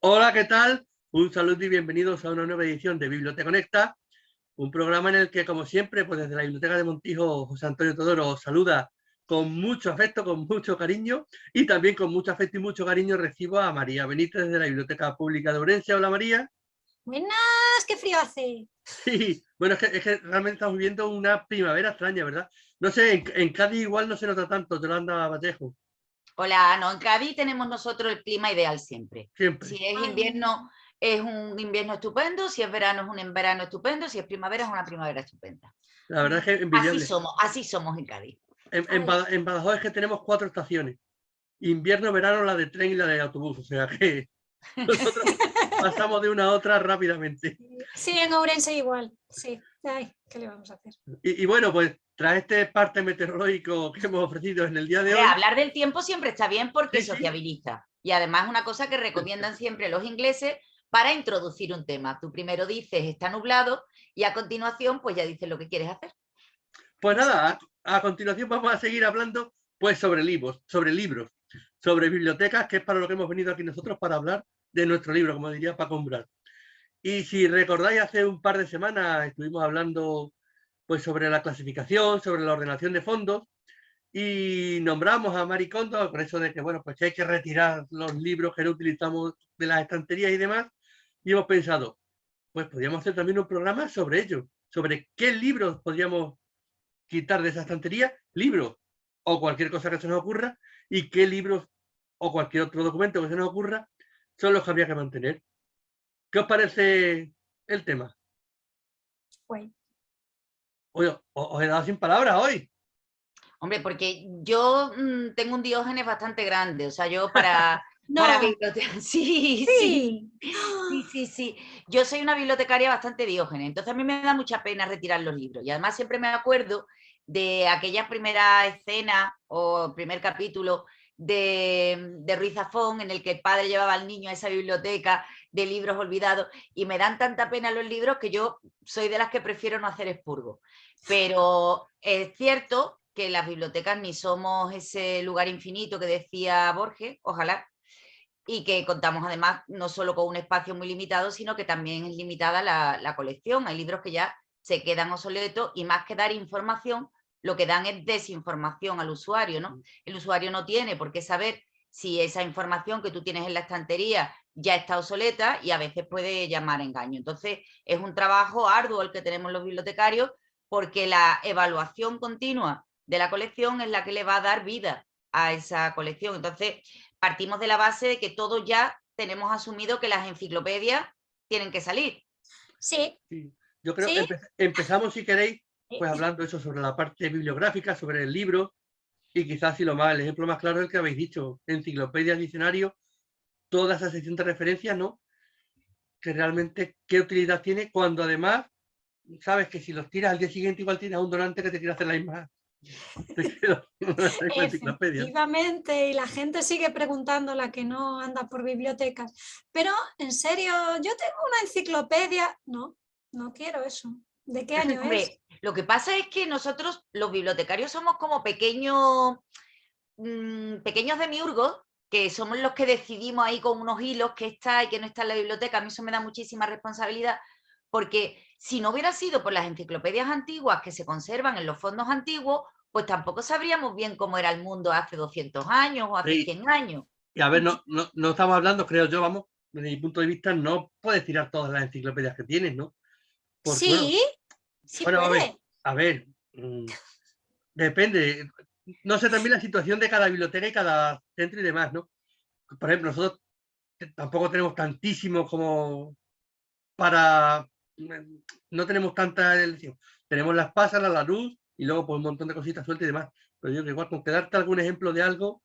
Hola, ¿qué tal? Un saludo y bienvenidos a una nueva edición de Biblioteca Conecta, un programa en el que, como siempre, pues desde la Biblioteca de Montijo, José Antonio Todoro os saluda con mucho afecto, con mucho cariño, y también con mucho afecto y mucho cariño recibo a María Benítez desde la Biblioteca Pública de Orense. Hola, María. Buenas, qué frío hace. Sí, bueno, es que realmente estamos viviendo una primavera extraña, ¿verdad? No sé, en Cádiz igual no se nota tanto, Yolanda Vallejo, Hola, no, en Cádiz tenemos nosotros el clima ideal siempre. siempre. Si es Ay, invierno, es un invierno estupendo, si es verano, es un verano estupendo, si es primavera, es una primavera estupenda. La verdad es que envidiable. Así somos en Cádiz. En ay. En Badajoz es que tenemos 4 estaciones. Invierno, verano, la de tren y la de autobús. O sea que nosotros pasamos de una a otra rápidamente. Sí, en Ourense igual. Sí. Ay, ¿qué le vamos a hacer? Y bueno, pues tras este parte meteorológico que hemos ofrecido en el día de Hombre, hoy, hablar del tiempo siempre está bien porque sí, sí, sociabiliza. Y además una cosa que recomiendan siempre los ingleses para introducir un tema. Tú primero dices está nublado y a continuación pues ya dices lo que quieres hacer. pues nada, a continuación vamos a seguir hablando pues sobre bibliotecas, que es para lo que hemos venido aquí nosotros, para hablar de nuestro libro, como diría Paco Umbral. Y si recordáis, hace un par de semanas estuvimos hablando pues sobre la clasificación, sobre la ordenación de fondos, y nombramos a Marie Kondo con eso de que, bueno, pues que hay que retirar los libros que no utilizamos de las estanterías y demás. Y hemos pensado, pues podríamos hacer también un programa sobre ello, sobre qué libros podríamos quitar de esa estantería, libros o cualquier cosa que se nos ocurra, y qué libros o cualquier otro documento que se nos ocurra son los que habría que mantener. ¿Qué os parece el tema? Bueno. Oye, os he dado sin palabras hoy. Hombre, porque yo tengo un Diógenes bastante grande, o sea, yo para No. biblioteca, sí, sí, Sí. sí, sí, sí. Yo soy una bibliotecaria bastante Diógenes, entonces a mí me da mucha pena retirar los libros. Y además siempre me acuerdo de aquella primera escena o primer capítulo de Ruiz Zafón en el que el padre llevaba al niño a esa biblioteca de libros olvidados y me dan tanta pena los libros que yo soy de las que prefiero no hacer expurgo. Pero es cierto que las bibliotecas ni somos ese lugar infinito que decía Borges, ojalá, y que contamos además no solo con un espacio muy limitado, sino que también es limitada la colección. Hay libros que ya se quedan obsoletos y más que dar información, lo que dan es desinformación al usuario, ¿no? El usuario no tiene por qué saber si esa información que tú tienes en la estantería ya está obsoleta y a veces puede llamar a engaño. Entonces, es un trabajo arduo el que tenemos los bibliotecarios porque la evaluación continua de la colección es la que le va a dar vida a esa colección. Entonces, partimos de la base de que todos ya tenemos asumido que las enciclopedias tienen que salir. Sí. Sí. Yo creo Sí. que empezamos, si queréis, pues hablando eso sobre la parte bibliográfica, sobre el libro, y quizás si el ejemplo más claro es el que habéis dicho, enciclopedia, diccionario, toda esa sección de referencias, ¿no? Que realmente qué utilidad tiene cuando además sabes que si los tiras al día siguiente igual tienes a un donante que te quiere hacer la misma, enciclopedia. Efectivamente, y la gente sigue preguntando, la que no anda por bibliotecas. Pero, en serio, yo tengo una enciclopedia. No, no quiero eso. ¿De qué año es? Hombre, lo que pasa es que nosotros, los bibliotecarios, somos como pequeños, pequeños demiurgos, que somos los que decidimos ahí con unos hilos que está y que no está en la biblioteca. A mí eso me da muchísima responsabilidad, porque si no hubiera sido por las enciclopedias antiguas que se conservan en los fondos antiguos, pues tampoco sabríamos bien cómo era el mundo hace 200 años o hace Sí, 100 años. y a ver, no estamos hablando, creo yo, vamos, desde mi punto de vista, no puedes tirar todas las enciclopedias que tienes, ¿no? Porque, bueno, Sí, sí bueno, puede. a ver, depende. No sé también la situación de cada biblioteca y cada centro y demás, ¿no? Por ejemplo, nosotros tampoco tenemos tantísimos como para... No tenemos tanta elección. Tenemos las pasas, la luz y luego pues un montón de cositas sueltas y demás. Pero yo que igual con que darte algún ejemplo de algo,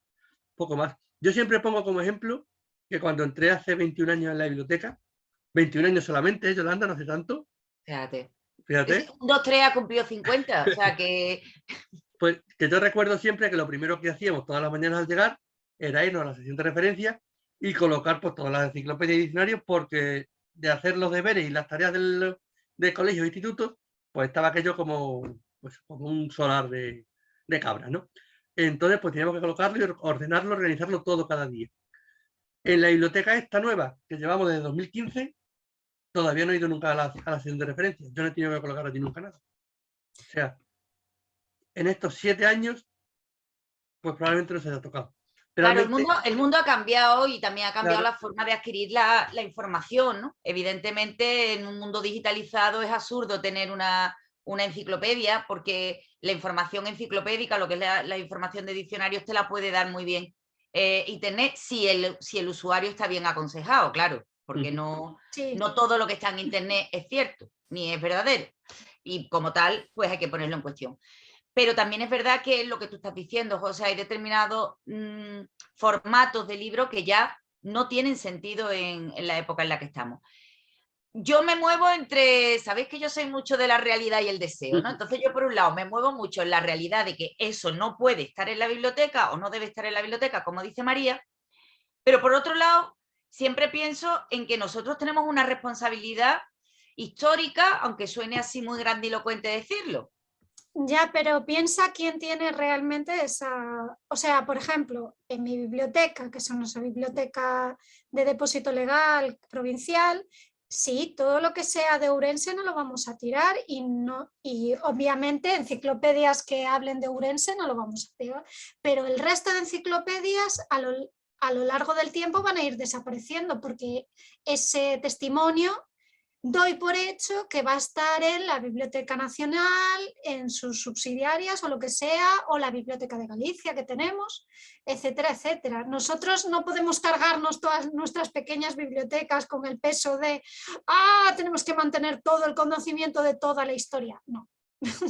poco más. Yo siempre pongo como ejemplo que cuando entré hace 21 años en la biblioteca, 21 años solamente, Yolanda, no hace tanto, Fíjate. fíjate, Un 2, 3 ha cumplido 50, o sea que pues que yo recuerdo siempre que lo primero que hacíamos todas las mañanas al llegar era irnos a la sección de referencia y colocar pues todas las enciclopedias y diccionarios, porque de hacer los deberes y las tareas del colegio e institutos, pues estaba aquello como, pues, como un solar de cabras, ¿no? Entonces, pues teníamos que colocarlo y ordenarlo, organizarlo todo cada día. En la biblioteca esta nueva, que llevamos desde 2015, todavía no he ido nunca a la sección de referencias. Yo no he tenido que colocar allí nunca nada. O sea, en estos 7 años, pues probablemente no se haya tocado. Pero Claro, realmente, el mundo ha cambiado y también ha cambiado claro, la forma de adquirir la información, ¿no? Evidentemente, en un mundo digitalizado es absurdo tener una enciclopedia, porque la información enciclopédica, lo que es la información de diccionarios, te la puede dar muy bien Internet si el usuario está bien aconsejado, claro, porque no todo lo que está en Internet es cierto, ni es verdadero. Y como tal, pues hay que ponerlo en cuestión. Pero también es verdad que es lo que tú estás diciendo, José, hay determinados formatos de libro que ya no tienen sentido en la época en la que estamos. Yo me muevo entre, sabéis que yo soy mucho de la realidad y el deseo, ¿no? Entonces yo por un lado me muevo mucho en la realidad de que eso no puede estar en la biblioteca o no debe estar en la biblioteca, como dice María, pero por otro lado siempre pienso en que nosotros tenemos una responsabilidad histórica, aunque suene así muy grandilocuente decirlo. Ya, pero piensa quién tiene realmente esa... O sea, por ejemplo, en mi biblioteca, que son nuestra biblioteca de depósito legal provincial, sí, todo lo que sea de Ourense no lo vamos a tirar y obviamente enciclopedias que hablen de Ourense no lo vamos a tirar, pero el resto de enciclopedias a lo largo del tiempo van a ir desapareciendo porque ese testimonio... Doy por hecho que va a estar en la Biblioteca Nacional, en sus subsidiarias o lo que sea, o la Biblioteca de Galicia que tenemos, etcétera, etcétera. Nosotros no podemos cargarnos todas nuestras pequeñas bibliotecas con el peso de tenemos que mantener todo el conocimiento de toda la historia. No,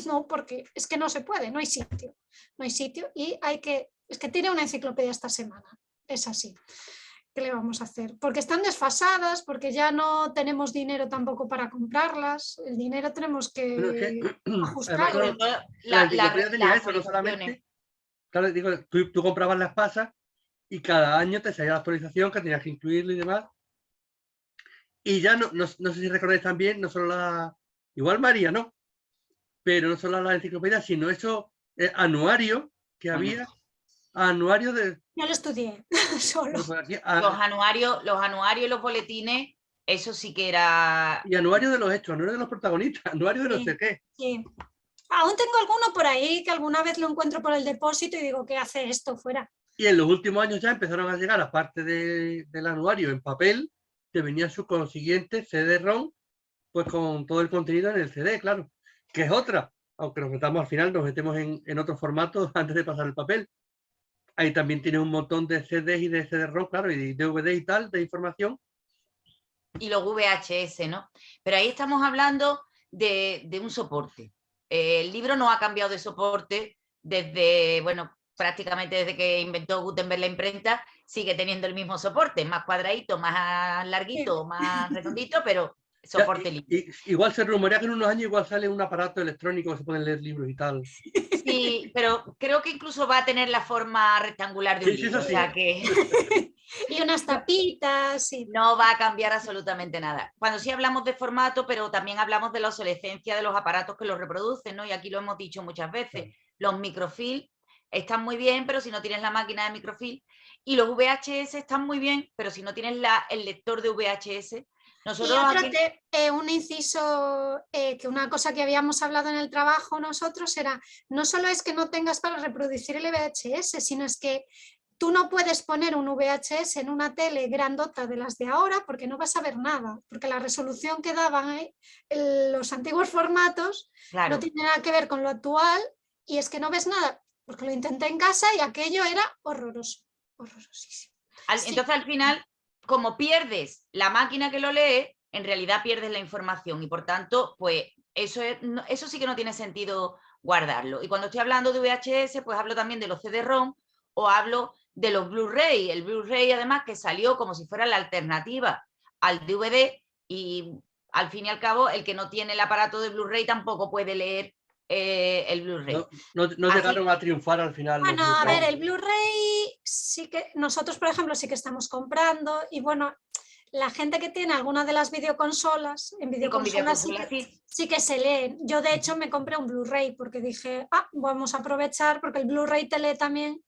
no, porque es que no se puede, no hay sitio. No hay sitio y es que tiene una enciclopedia esta semana, es así. ¿Qué le vamos a hacer? Porque están desfasadas, porque ya no tenemos dinero tampoco para comprarlas. El dinero tenemos pero es que que ajustarlo. además, la enciclopedia tenía eso, no solamente, claro, digo, tú comprabas las pasas y cada año te salía la actualización que tenías que incluirlo y demás. Y ya no sé si recordáis también, no solo igual María, ¿no? Pero no solo la enciclopedia, sino eso, anuario que había, anuario de... Yo lo estudié solo. Los anuarios y los boletines, eso sí que era... Y anuario de los hechos, anuario de los protagonistas, anuario de no sé qué. Sí. Aún tengo alguno por ahí que alguna vez lo encuentro por el depósito y digo, ¿qué hace esto fuera? Y en los últimos años ya empezaron a llegar, aparte del anuario en papel, que venía su consiguiente CD-ROM, pues con todo el contenido en el CD, claro, que es otra. Aunque nos metamos al final, nos metemos en otro formato antes de pasar el papel. Ahí también tienes un montón de CDs y de CD-ROM, claro, y DVD y tal, de información. Y los VHS, ¿no? Pero ahí estamos hablando de un soporte. El libro no ha cambiado de soporte desde, bueno, prácticamente desde que inventó Gutenberg la imprenta, sigue teniendo el mismo soporte, más cuadradito, más larguito, más redondito, pero soporte libre. Igual se rumorea que en unos años igual sale un aparato electrónico que se pueden leer libros y tal. Sí, pero creo que incluso va a tener la forma rectangular de un libro, sí. o sea que... Y unas tapitas. Y... No va a cambiar absolutamente nada. Cuando sí hablamos de formato, pero también hablamos de la obsolescencia de los aparatos que los reproducen, ¿no? Y aquí lo hemos dicho muchas veces. Claro. Los microfilm están muy bien, pero si no tienes la máquina de microfilm. Y los VHS están muy bien, pero si no tienes el lector de VHS. Nosotros un inciso, que una cosa que habíamos hablado en el trabajo nosotros era, no solo es que no tengas para reproducir el VHS, sino es que tú no puedes poner un VHS en una tele grandota de las de ahora porque no vas a ver nada, porque la resolución que daban los antiguos formatos no tiene nada que ver con lo actual y es que no ves nada, porque lo intenté en casa y aquello era horroroso, horrorosísimo. Entonces al final, como pierdes la máquina que lo lee, en realidad pierdes la información y por tanto, pues eso sí que no tiene sentido guardarlo. Y cuando estoy hablando de VHS, pues hablo también de los CD-ROM o hablo de los Blu-ray. El Blu-ray además que salió como si fuera la alternativa al DVD y al fin y al cabo el que no tiene el aparato de Blu-ray tampoco puede leer el Blu-ray. No llegaron a triunfar al final. Bueno, a ver, el Blu-ray sí que nosotros, por ejemplo, sí que estamos comprando y bueno, la gente que tiene alguna de las videoconsolas, en videoconsolas sí que se leen. Yo de hecho me compré un Blu-ray porque dije, vamos a aprovechar porque el Blu-ray te lee también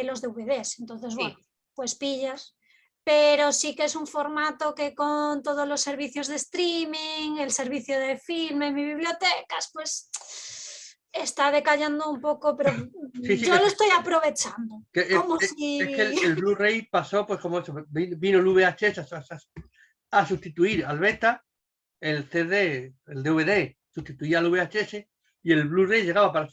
los DVDs. Entonces, bueno, pues pillas. pero sí que es un formato que con todos los servicios de streaming, el servicio de film en mi bibliotecas, pues está decayendo un poco, pero Sí, sí, yo lo estoy aprovechando. Como es que si... el Blu-ray pasó, pues como eso, vino el VHS a sustituir al beta, el CD, el DVD sustituía al VHS y el Blu-ray llegaba para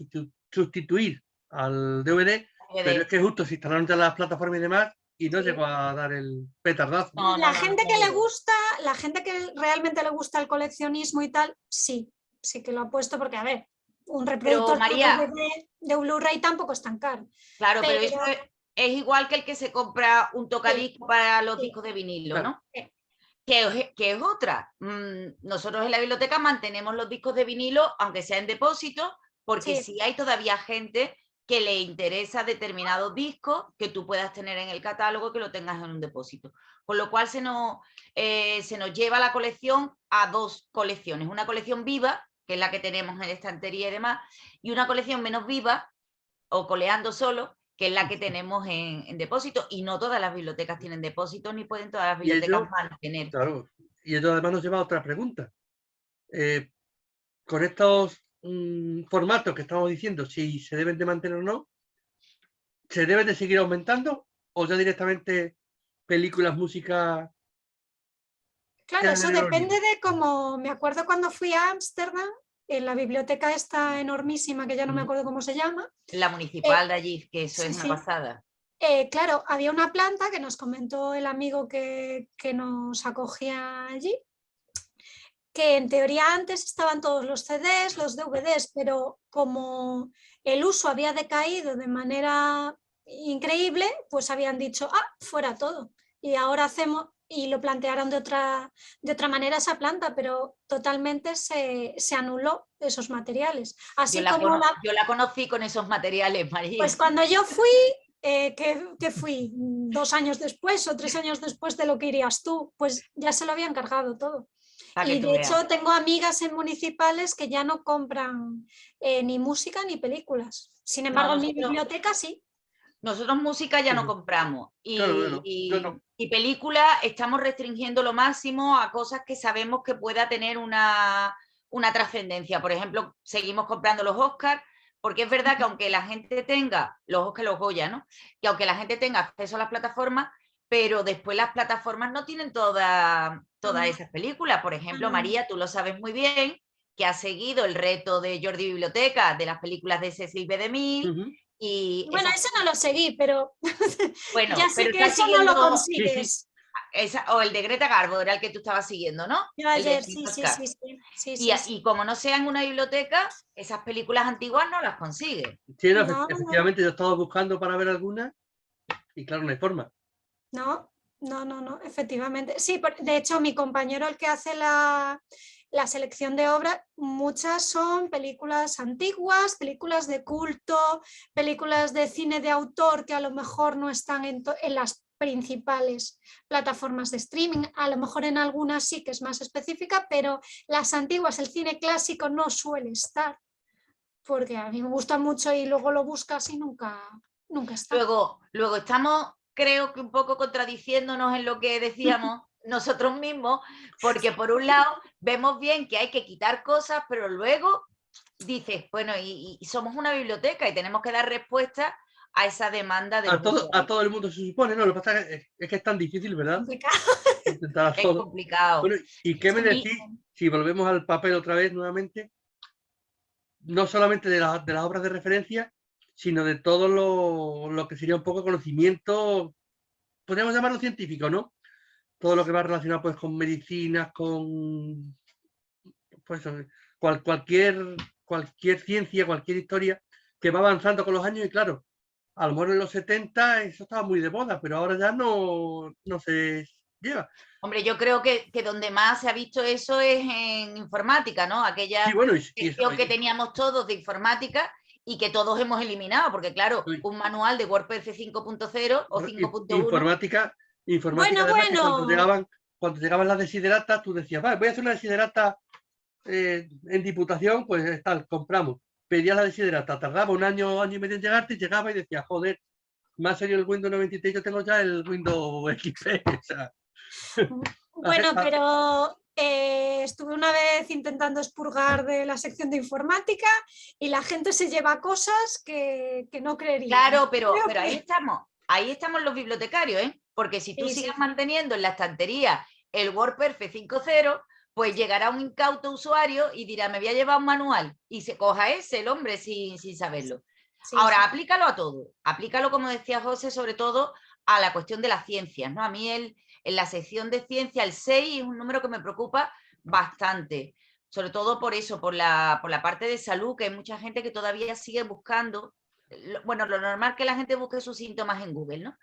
sustituir al DVD, pero es que justo se instalaron ya las plataformas y demás y no llegó a dar el petardazo. No, La gente que le gusta, la gente que realmente le gusta el coleccionismo y tal, sí que lo ha puesto porque, a ver, un reproductor María, de Blu-ray tampoco es tan caro. claro, pero eso es igual que el que se compra un tocadiscos para los discos de vinilo, ¿no? Que es otra. Nosotros en la biblioteca mantenemos los discos de vinilo, aunque sea en depósito, porque sí hay todavía gente que le interesa determinados discos que tú puedas tener en el catálogo, que lo tengas en un depósito. Con lo cual se nos lleva la colección a dos colecciones. Una colección viva, que es la que tenemos en estantería y demás, y una colección menos viva, o coleando solo, que es la que tenemos en depósito, y no todas las bibliotecas tienen depósitos, ni pueden todas las bibliotecas mantener. Claro, y ello además nos lleva a otra pregunta. Con estos formatos que estamos diciendo, si se deben de mantener o no, ¿se deben de seguir aumentando o ya directamente películas, música? Claro, eso depende de cómo... Me acuerdo cuando fui a Ámsterdam, en la biblioteca esta enormísima, que ya no me acuerdo cómo se llama. La municipal de allí, que eso es una pasada. Claro, había una planta que nos comentó el amigo que nos acogía allí, que en teoría antes estaban todos los CDs, los DVDs, pero como el uso había decaído de manera increíble, pues habían dicho, fuera todo. Y ahora hacemos, y lo plantearon de otra manera esa planta, pero totalmente se anuló esos materiales. Así yo la conocí con esos materiales, María. Pues cuando yo fui, que fui 2 años después o 3 años después de lo que irías tú, pues ya se lo habían cargado todo. Y de hecho tengo amigas en municipales que ya no compran ni música ni películas. Sin embargo, en mi biblioteca sí. Nosotros música ya no compramos y películas estamos restringiendo lo máximo a cosas que sabemos que pueda tener una trascendencia. Por ejemplo, seguimos comprando los Oscars, porque es verdad que aunque la gente tenga, los Oscars, los Goya, ¿no? Que aunque la gente tenga acceso a las plataformas, pero después las plataformas no tienen todas esas películas. Por ejemplo, María, tú lo sabes muy bien, que ha seguido el reto de Jordi Biblioteca de las películas de Cecil B. DeMille. Y bueno, ese no lo seguí, pero bueno, ya sé que eso no lo consigues. O el de Greta Garbo era el que tú estabas siguiendo, ¿no? Yo ayer, sí. Y como no sea en una biblioteca, esas películas antiguas no las consigues. Sí, no, efectivamente, yo he estado buscando para ver algunas y claro, no hay forma. No, efectivamente. Sí, de hecho, mi compañero, el que hace la selección de obras, muchas son películas antiguas, películas de culto, películas de cine de autor que a lo mejor no están en las principales plataformas de streaming, a lo mejor en algunas sí que es más específica, pero las antiguas, el cine clásico no suele estar, porque a mí me gusta mucho y luego lo buscas y nunca está. Luego estamos, creo que un poco contradiciéndonos en lo que decíamos nosotros mismos, porque por un lado vemos bien que hay que quitar cosas, pero luego dices, bueno, y somos una biblioteca y tenemos que dar respuesta a esa demanda de a todo el mundo se supone, ¿no? Lo que pasa es que es tan difícil, ¿verdad? Es complicado. Bueno, ¿y qué me decís si volvemos al papel otra vez nuevamente? No solamente de las obras de referencia, sino de todo lo que sería un poco conocimiento, podríamos llamarlo científico, ¿no? Todo lo que va relacionado pues con medicinas, con pues, cualquier ciencia, cualquier historia que va avanzando con los años y claro, a lo mejor en los 70 eso estaba muy de moda, pero ahora ya no se lleva. Hombre, yo creo que donde más se ha visto eso es en informática, ¿no? Aquella sección que teníamos todos de informática y que todos hemos eliminado, porque claro, un manual de WordPress 5.0 o 5.1... Informática bueno. Que cuando llegaban las desideratas, tú decías, vale, voy a hacer una desiderata en Diputación, pues tal, compramos. Pedías la desiderata, tardaba un año y medio en llegarte y llegaba y decía, joder, más serio el Windows 93, yo tengo ya el Windows XP. O sea, Bueno, pero estuve una vez intentando expurgar de la sección de informática y la gente se lleva cosas que no creería. Claro, pero Creo ahí estamos los bibliotecarios, ¿eh? Porque si tú Sí, sigues sí. manteniendo en la estantería el WordPerfect 5.0, pues llegará un incauto usuario y dirá, me voy a llevar un manual, y se coja ese el hombre sin saberlo. Sí, Ahora, sí. aplícalo a todo, aplícalo, como decía José, sobre todo a la cuestión de las ciencias, ¿no? A mí en la sección de ciencia el 6 es un número que me preocupa bastante, sobre todo por eso, por la parte de salud, que hay mucha gente que todavía sigue buscando, bueno, lo normal es que la gente busque sus síntomas en Google, ¿no?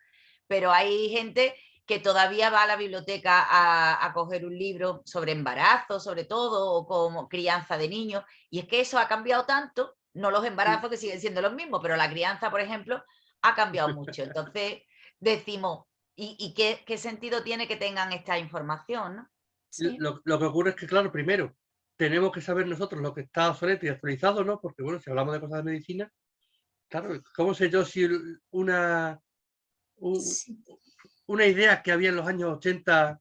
Pero hay gente que todavía va a la biblioteca a coger un libro sobre embarazo, sobre todo, o como crianza de niños, y es que eso ha cambiado tanto, no los embarazos que siguen siendo los mismos, pero la crianza, por ejemplo, ha cambiado mucho. Entonces decimos, ¿y qué sentido tiene que tengan esta información, ¿no? Sí. Lo que ocurre es que, claro, primero, tenemos que saber nosotros lo que está obsoleto y actualizado, ¿no? Porque, bueno, si hablamos de cosas de medicina, claro, ¿cómo sé yo si una Sí. idea que había en los años 80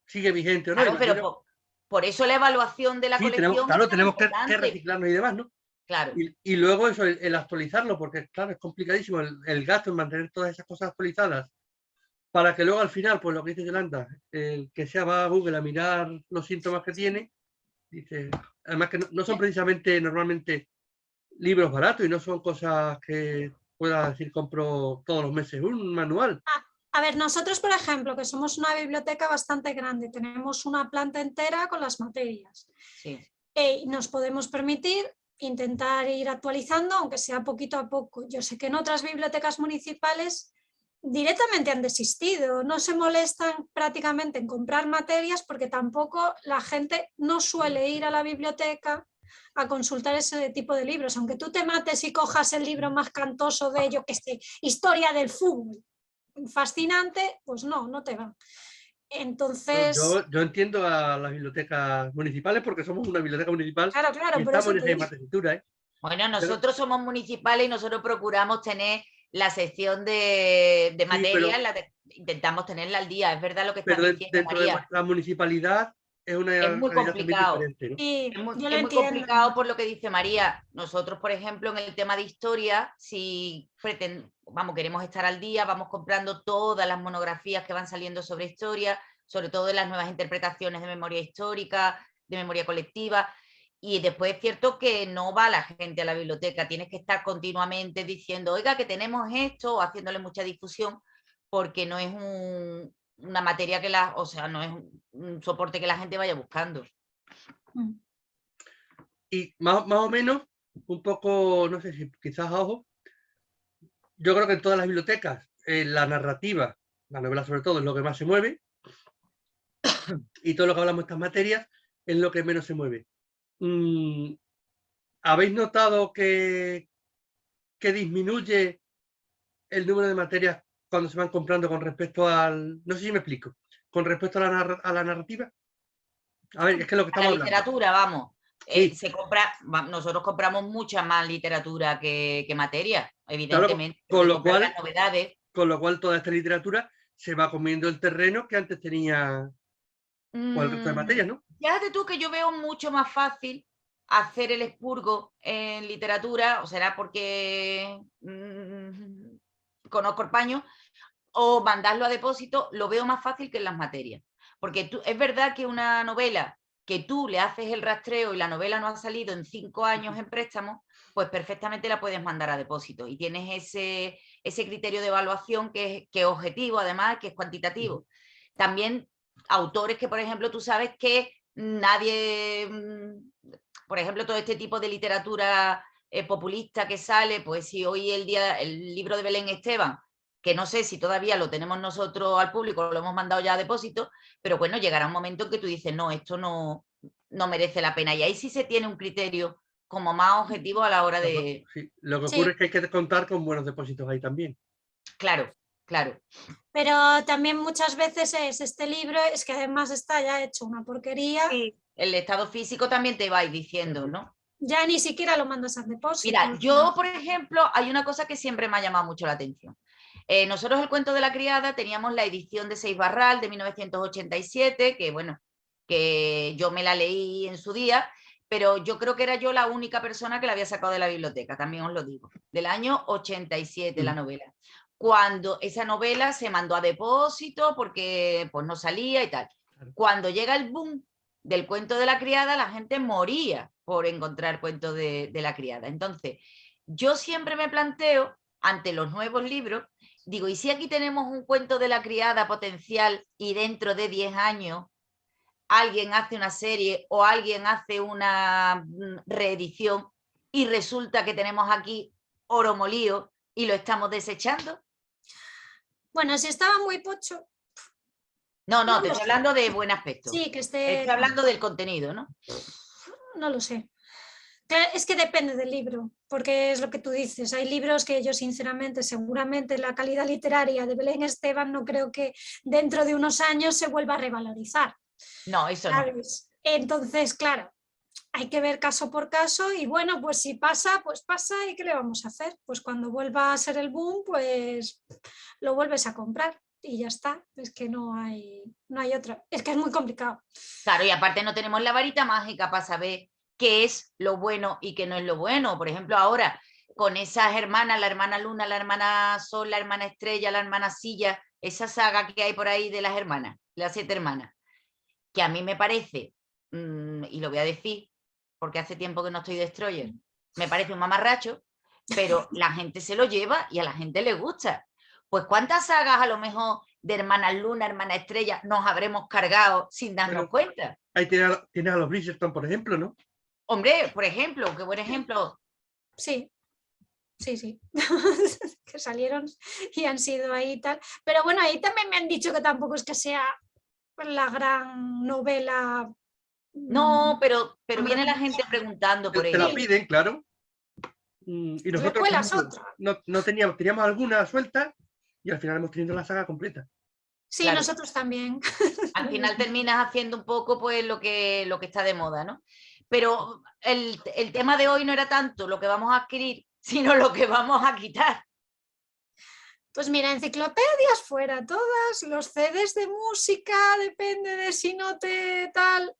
sigue vigente o no? Claro, pero por eso la evaluación de la Sí, colección es tan tenemos que importante. reciclarnos y demás, ¿no? Claro. Y luego eso, el actualizarlo, porque claro, es complicadísimo el gasto en mantener todas esas cosas actualizadas, para que luego al final, pues lo que dice Yolanda, el que se va a Google a mirar los síntomas que tiene, dice, además que no son precisamente normalmente libros baratos y no son cosas que pueda decir compro todos los meses un manual. A ver, nosotros, por ejemplo, que somos una biblioteca bastante grande, tenemos una planta entera con las materias. Sí. Nos podemos permitir intentar ir actualizando, aunque sea poquito a poco. Yo sé que en otras bibliotecas municipales directamente han desistido, no se molestan prácticamente en comprar materias porque tampoco la gente no suele ir a la biblioteca a consultar ese tipo de libros, aunque tú te mates y cojas el libro más cantoso de ello, que es historia del fútbol, fascinante, pues no te va. Entonces, yo entiendo a las bibliotecas municipales porque somos una biblioteca municipal claro, y por estamos eso en te esa digo. tesitura, ¿eh? Bueno, nosotros somos municipales y nosotros procuramos tener la sección de Sí, material, intentamos tenerla al día, es verdad lo que estás pero diciendo, dentro de María. vuestra municipalidad es Es una muy realidad también complicado. diferente, ¿no? Sí, yo lo Es muy entiendo. complicado por lo que dice María. Nosotros, por ejemplo, en el tema de historia, si queremos estar al día, vamos comprando todas las monografías que van saliendo sobre historia, sobre todo en las nuevas interpretaciones de memoria histórica, de memoria colectiva. Y después es cierto que no va la gente a la biblioteca, tienes que estar continuamente diciendo, oiga, que tenemos esto, o haciéndole mucha difusión, porque no es una materia no es un soporte que la gente vaya buscando. Y más o menos, un poco, no sé si quizás a ojo, yo creo que en todas las bibliotecas la narrativa, la novela sobre todo, es lo que más se mueve y todo lo que hablamos de estas materias es lo que menos se mueve. ¿Habéis notado que disminuye el número de materias cuando se van comprando con respecto al... No sé si me explico. Con respecto a la narrativa. A ver, es que es lo que A la estamos hablando. literatura, vamos. Sí. Nosotros compramos mucha más literatura que materia, evidentemente, Claro, las novedades. con lo cual toda esta literatura se va comiendo el terreno que antes tenía con el resto de materias, ¿no? Fíjate tú que yo veo mucho más fácil hacer el expurgo en literatura, o será porque conozco el paño, o mandarlo a depósito, lo veo más fácil que en las materias. Porque es verdad que una novela que tú le haces el rastreo y la novela no ha salido en 5 años en préstamo, pues perfectamente la puedes mandar a depósito. Y tienes ese criterio de evaluación que es objetivo, además, que es cuantitativo. También autores que, por ejemplo, tú sabes que nadie, por ejemplo, todo este tipo de literatura populista que sale, pues si hoy el libro de Belén Esteban, que no sé si todavía lo tenemos nosotros al público, lo hemos mandado ya a depósito, pero bueno, llegará un momento en que tú dices, no, esto no merece la pena. Y ahí sí se tiene un criterio como más objetivo a la hora de... Sí. Lo que ocurre Sí. es que hay que contar con buenos depósitos ahí también. Claro. Pero también muchas veces este libro es que además está ya hecho una porquería. Sí, el estado físico también te va diciendo, ¿no? Ya ni siquiera lo mandas al depósito. Mira, yo, por ejemplo, hay una cosa que siempre me ha llamado mucho la atención. Nosotros el cuento de la criada teníamos la edición de Seis Barral de 1987, que bueno, que yo me la leí en su día, pero yo creo que era yo la única persona que la había sacado de la biblioteca, también os lo digo, del año 87 la novela. Cuando esa novela se mandó a depósito porque pues no salía y tal. Cuando llega el boom del cuento de la criada, la gente moría por encontrar cuentos de la criada. Entonces, yo siempre me planteo, ante los nuevos libros, digo, ¿y si aquí tenemos un cuento de la criada potencial y dentro de 10 años alguien hace una serie o alguien hace una reedición y resulta que tenemos aquí oro molido y lo estamos desechando? Bueno, si estaba muy pocho. No, te estoy hablando de buen aspecto. Sí, que Estoy hablando del contenido, ¿no? No lo sé. Es que depende del libro, porque es lo que tú dices. Hay libros que yo, sinceramente, seguramente la calidad literaria de Belén Esteban no creo que dentro de unos años se vuelva a revalorizar. No, eso ¿sabes? No. Entonces, claro, hay que ver caso por caso y bueno, pues si pasa, pues pasa y ¿qué le vamos a hacer? Pues cuando vuelva a ser el boom, pues lo vuelves a comprar y ya está. Es que no hay otra. Es que es muy complicado. Claro, y aparte no tenemos la varita mágica para saber qué es lo bueno y qué no es lo bueno. Por ejemplo, ahora con esas hermanas, la hermana Luna, la hermana Sol, la hermana Estrella, la hermana Silla, esa saga que hay por ahí de las hermanas, las 7 hermanas, que a mí me parece, y lo voy a decir porque hace tiempo que no estoy Destroyer, me parece un mamarracho, pero la gente se lo lleva y a la gente le gusta. Pues ¿cuántas sagas a lo mejor de hermana Luna, hermana Estrella nos habremos cargado sin darnos cuenta? Ahí tienes a los Bridgerton, por ejemplo, ¿no? Hombre, por ejemplo, qué buen ejemplo. Sí. Que salieron y han sido ahí y tal. Pero bueno, ahí también me han dicho que tampoco es que sea la gran novela. No, pero viene la gente preguntando por Te ella. la piden, claro. Y nosotros no teníamos alguna suelta y al final hemos tenido la saga completa. Sí, claro. Nosotros también. Al final terminas haciendo un poco pues lo que está de moda, ¿no? Pero el tema de hoy no era tanto lo que vamos a adquirir, sino lo que vamos a quitar. Pues mira, enciclopedias fuera todas, los CDs de música, depende de si no te tal.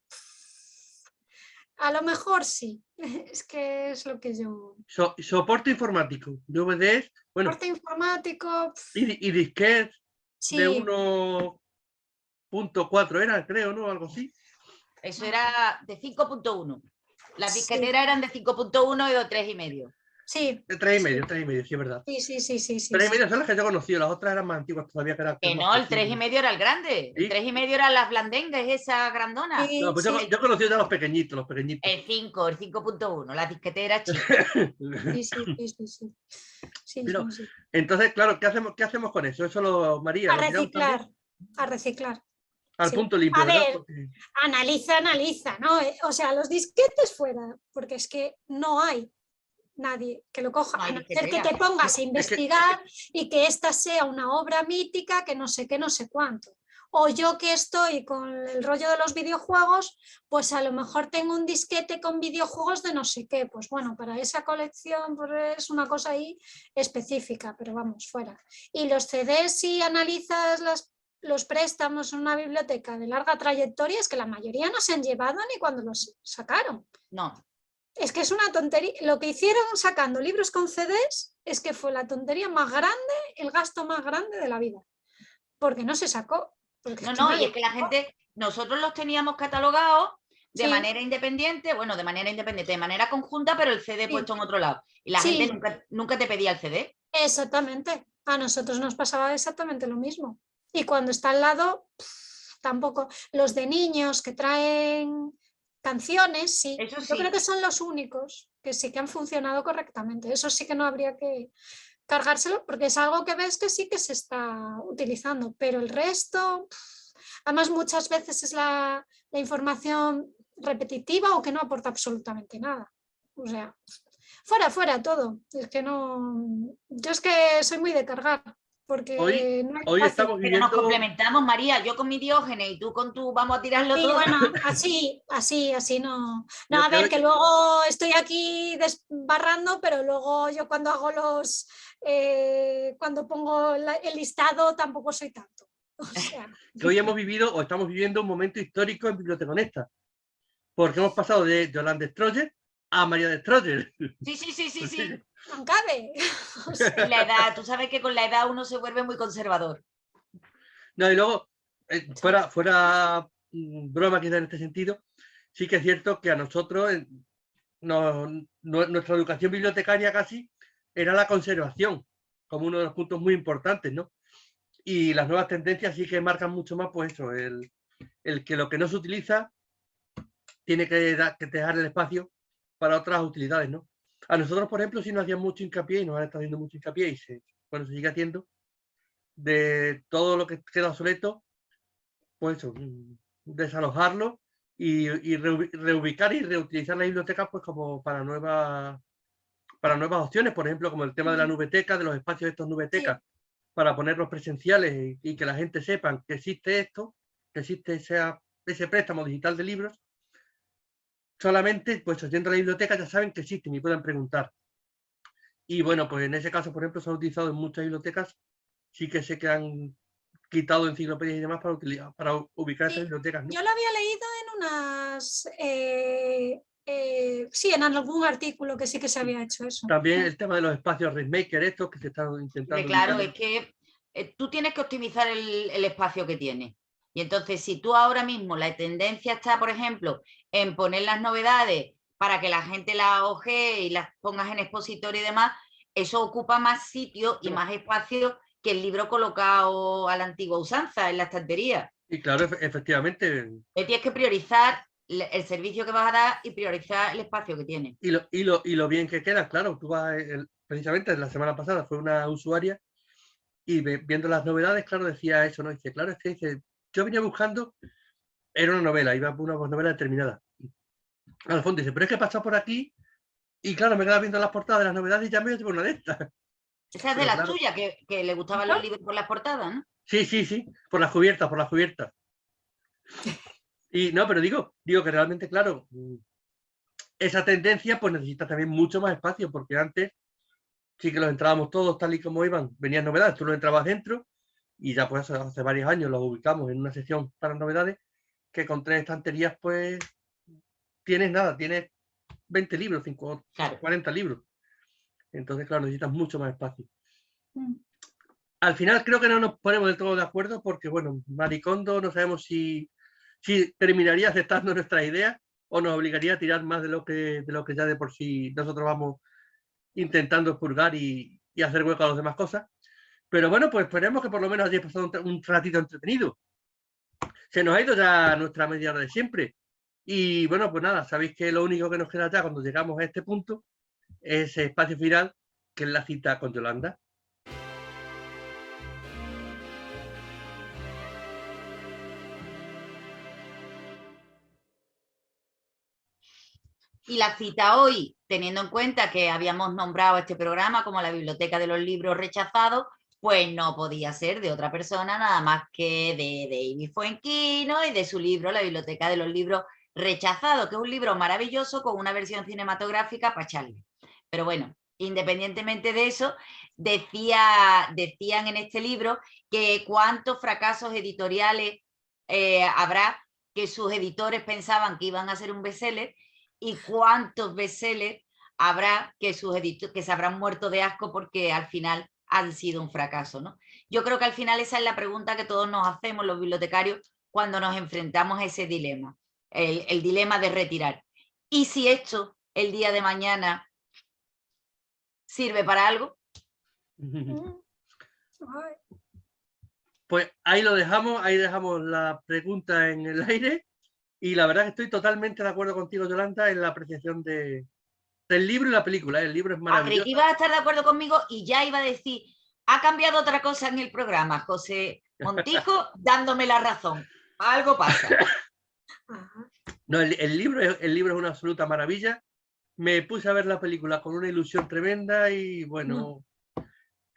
A lo mejor sí, es que es lo que yo... Soporte informático, DVDs, bueno. Soporte informático... Y disquetes sí. de 1.4 era, creo, ¿no? Algo así. Eso era de 5.1. Las disqueteras eran de 5.1 y de 3,5. Sí. De 3,5, sí, es verdad. Sí. 3,5 son las que yo he conocido, las otras eran más antiguas todavía. Que no, el 3,5 era el grande. ¿Sí? El 3,5 eran las blandengues, esa grandona. Sí, no, pues yo he conocido ya los pequeñitos. El 5, el 5.1, las disqueteras chicas. Sí. Entonces, claro, ¿qué hacemos con eso? Eso María. A reciclar. Al punto limpio. A ver, porque... analiza, ¿no? O sea, los disquetes fuera, porque es que no hay nadie que lo coja, a no ser que te pongas a investigar y que esta sea una obra mítica que no sé qué, no sé cuánto. O yo que estoy con el rollo de los videojuegos, pues a lo mejor tengo un disquete con videojuegos de no sé qué. Pues bueno, para esa colección pues es una cosa ahí específica, pero vamos, fuera. Y los CDs, si analizas los préstamos en una biblioteca de larga trayectoria, es que la mayoría no se han llevado ni cuando los sacaron. No. Es que es una tontería. Lo que hicieron sacando libros con CDs es que fue la tontería más grande, el gasto más grande de la vida. Porque no se sacó. Y es que la gente, nosotros los teníamos catalogados de manera independiente, de manera conjunta, pero el CD puesto en otro lado. Y la gente nunca te pedía el CD. Exactamente. A nosotros nos pasaba exactamente lo mismo. Y cuando está al lado, tampoco. Los de niños que traen canciones, sí. Eso sí. Yo creo que son los únicos que sí que han funcionado correctamente. Eso sí que no habría que cargárselo porque es algo que ves que sí que se está utilizando, pero el resto, además muchas veces es la información repetitiva o que no aporta absolutamente nada. O sea, fuera todo. Es que no... Yo es que soy muy de cargar. porque Hoy, no es hoy fácil. estamos Pero nos viviendo... complementamos, María, yo con mi Diógenes y tú con tu vamos a tirarlo Sí, todo. bueno, así no. No, Yo a ver, creo que luego estoy aquí desbarrando, pero luego yo cuando hago cuando pongo el listado tampoco soy tanto. O sea, que hoy hemos vivido o estamos viviendo un momento histórico en Biblioteconesta, porque hemos pasado de Yolanda Destroyer a María Destroyer. Sí. no cabe. O sea, Es la edad, tú sabes que con la edad uno se vuelve muy conservador. No, y luego, fuera broma quizá en este sentido, sí que es cierto que a nosotros, nuestra educación bibliotecaria casi era la conservación, como uno de los puntos muy importantes, ¿no? Y las nuevas tendencias sí que marcan mucho más, pues eso, el que lo que no se utiliza tiene que dejar el espacio para otras utilidades, ¿no? A nosotros, por ejemplo, sí nos hacían mucho hincapié, y nos han estado haciendo mucho hincapié, y se sigue haciendo, de todo lo que queda obsoleto, pues eso, desalojarlo y reubicar y reutilizar la biblioteca pues como para nuevas opciones, por ejemplo, como el tema de la nubeteca, de los espacios de estos nubetecas, sí. para ponerlos presenciales y que la gente sepa que existe esto, que existe ese préstamo digital de libros. Solamente, pues, oyendo la biblioteca ya saben que existen y pueden preguntar. Y bueno, pues en ese caso, por ejemplo, se han utilizado en muchas bibliotecas, sí que sé que han quitado enciclopedias y demás para ubicar estas Sí, bibliotecas, ¿no? yo lo había leído en sí, en algún artículo que sí que se había hecho eso. También el tema de los espacios Rainmaker, estos que se están intentando Claro, ubicar. es que tú tienes que optimizar el espacio que tienes. Y entonces, si tú ahora mismo la tendencia está, por ejemplo, en poner las novedades para que la gente las ojee y las pongas en expositorio y demás, eso ocupa más sitio y más espacio que el libro colocado a la antigua usanza en la estantería. Y claro, efectivamente, Tienes que priorizar el servicio que vas a dar y priorizar el espacio que tienes. y lo bien que queda, claro, tú vas, precisamente la semana pasada fue una usuaria y viendo las novedades, claro, decía eso, ¿no? Dice, claro, es que dice, yo venía buscando, era una novela, iba por una novela determinada. Al fondo dice, pero es que he pasado por aquí y claro, me quedaba viendo las portadas de las novedades y ya me llevo una de estas. Esa es de Pero las claro, tuyas, que le gustaban los libros por las portadas, ¿no? sí, por las cubiertas, por las cubiertas. Y no, pero digo que realmente, claro, esa tendencia pues necesita también mucho más espacio, porque antes sí que los entrábamos todos tal y como iban, venían novedades, tú los entrabas dentro y ya pues hace varios años los ubicamos en una sección para novedades que con 3 estanterías pues tienes 20 libros, 5, Claro. 40 libros. Entonces, claro, necesitas mucho más espacio. Mm. Al final creo que no nos ponemos del todo de acuerdo porque, bueno, Maricondo no sabemos si terminaría aceptando nuestras ideas o nos obligaría a tirar más de lo que ya de por sí nosotros vamos intentando purgar y hacer hueco a las demás cosas. Pero bueno, pues esperemos que por lo menos hayáis pasado un ratito entretenido. Se nos ha ido ya nuestra media hora de siempre. Y bueno, pues nada, sabéis que lo único que nos queda ya cuando llegamos a este punto es ese espacio final, que es la cita con Yolanda. Y la cita hoy, teniendo en cuenta que habíamos nombrado este programa como la Biblioteca de los Libros Rechazados, pues no podía ser de otra persona nada más que de David Fuenquino y de su libro La Biblioteca de los Libros Rechazados, que es un libro maravilloso con una versión cinematográfica para Charlie. Pero bueno, independientemente de eso, decían en este libro que cuántos fracasos editoriales habrá que sus editores pensaban que iban a ser un bestseller y cuántos bestsellers habrá que se habrán muerto de asco porque al final han sido un fracaso, ¿no? Yo creo que al final esa es la pregunta que todos nos hacemos los bibliotecarios cuando nos enfrentamos a ese dilema, el dilema de retirar. ¿Y si esto el día de mañana sirve para algo? Pues ahí lo dejamos, ahí dejamos la pregunta en el aire y la verdad que estoy totalmente de acuerdo contigo, Yolanda, en la apreciación del libro y la película. El libro es maravilloso. Creí que ibas a estar de acuerdo conmigo y ya iba a decir, ha cambiado otra cosa en el programa, José Montijo dándome la razón. Algo pasa. No, el libro es una absoluta maravilla. Me puse a ver la película con una ilusión tremenda y bueno,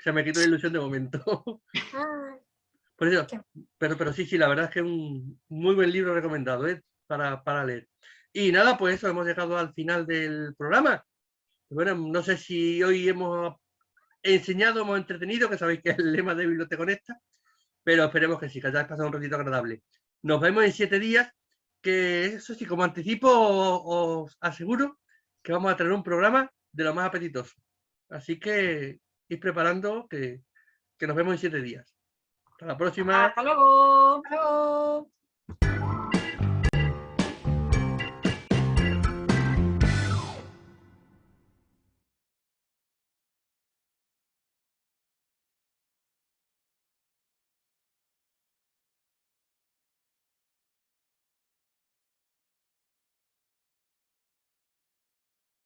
Se me quitó la ilusión de momento. Ah, Por eso, Qué- pero sí, la verdad es que es un muy buen libro recomendado, ¿eh? Para leer. Y nada, pues eso, hemos llegado al final del programa. Bueno, no sé si hoy hemos enseñado, hemos entretenido, que sabéis que es el lema de Biblioteconesta, pero esperemos que sí, que hayáis pasado un ratito agradable. Nos vemos en 7 días, que eso sí, como anticipo, os aseguro que vamos a tener un programa de lo más apetitoso. Así que ir preparando que nos vemos en 7 días. Hasta la próxima. Hasta luego. luego.